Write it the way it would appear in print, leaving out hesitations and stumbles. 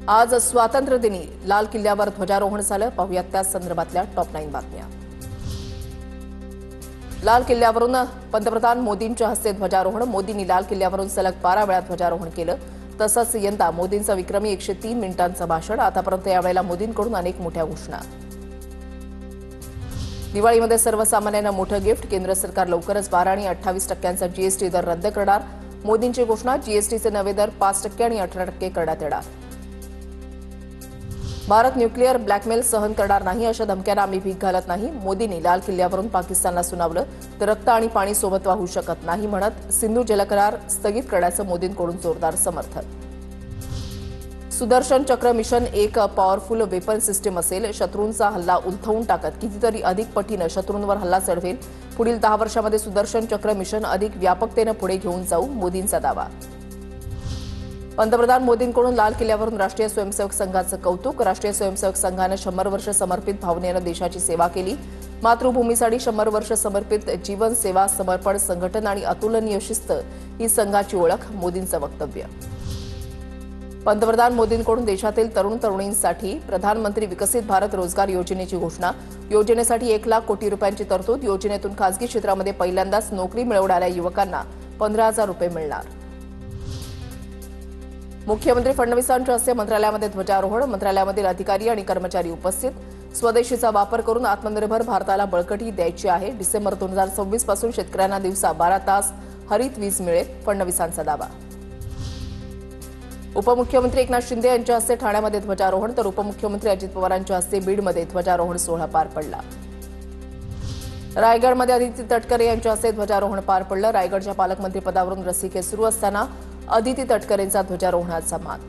आज स्वातंत्र्य दिनी लाल किल्ल्यावर ध्वजारोहण झालं. पाहुयात त्या संदर्भातल्या टॉप 9 बातम्या. लाल किल्ल्यावरून पंतप्रधान मोदींच्या हस्ते ध्वजारोहण. मोदींनी लाल किल्ल्यावरून सलग 12 वेळा ध्वजारोहण केलं. तसंच यंदा मोदींचं विक्रमी 103 मिनिटांचं भाषण. आतापर्यंत यावेळेला मोदींकडून अनेक मोठ्या घोषणा. दिवाळीमध्ये सर्वसामान्यांना मोठं गिफ्ट. केंद्र सरकार लवकरच 12 आणि 28% जीएसटी दर रद्द करणार. मोदींची घोषणा. जीएसटीचे नवे दर 5% आणि 18% करण्यात येणार. भारत न्यूक्लिअर ब्लॅकमेल सहन करणार नाही अशा धमक्यांना आम्ही भीक घालत नाही. मोदींनी लाल किल्ल्यावरून पाकिस्तानला सुनावलं. तर रक्त आणि पाणी सोबत वाहू शकत नाही म्हणत सिंधू जलकरार स्थगित करण्याचं मोदींकडून जोरदार समर्थन. सुदर्शन चक्र मिशन एक पॉवरफुल वेपन सिस्टीम असेल. शत्रूंचा हल्ला उलथवून टाकत कितीतरी अधिक पटीनं शत्रूंवर हल्ला चढवेल. पुढील 10 वर्षांमध्ये सुदर्शन चक्र मिशन अधिक व्यापकतेनं पुढे घेऊन जाऊ. मोदींचा दावा. पंतप्रधान मोदींकडून लाल किल्ल्यावरून राष्ट्रीय स्वयंसेवक संघाचं कौतुक. राष्ट्रीय स्वयंसेवक संघानं 100 वर्ष समर्पित भावनेनं देशाची सेवा केली. मातृभूमीसाठी 100 वर्ष समर्पित जीवन, सेवा, समर्पण, संघटन आणि अतुलनीय शिस्त ही संघाची ओळख. मोदींचं वक्तव्य. पंतप्रधान मोदींकडून देशातील तरुण तरुणींसाठी प्रधानमंत्री विकसित भारत रोजगार योजनेची घोषणा. योजनेसाठी 1 लाख कोटी रुपयांची तरतूद. योजनेतून खासगी क्षेत्रामध्ये पहिल्यांदाच नोकरी मिळवणाऱ्या युवकांना 15,000 रुपये मिळणार. मुख्यमंत्री फडणवीसांच्या हस्ते मंत्रालयामध्ये ध्वजारोहण. मंत्रालयामधील अधिकारी आणि कर्मचारी उपस्थित. स्वदेशीचा वापर करून आत्मनिर्भर भारताला बळकटी द्यायची आहे. डिसेंबर 2026 पासून शेतकऱ्यांना दिवसा 12 तास हरित वीज मिळेल. फडणवीसांचा दावा. उपमुख्यमंत्री एकनाथ शिंदे यांच्या हस्ते ठाण्यामध्ये ध्वजारोहण. तर उपमुख्यमंत्री अजित पवारांच्या हस्ते बीडमध्ये ध्वजारोहण सोहळा पार पडला. रायगडमध्ये अदिती तटकरे यांच्या हस्ते ध्वजारोहण पार पडलं. रायगडच्या पालकमंत्री पदावरून रस्सीखेच सुरू असताना अदिती तटकरेंचा ध्वजारोहणाचा मान.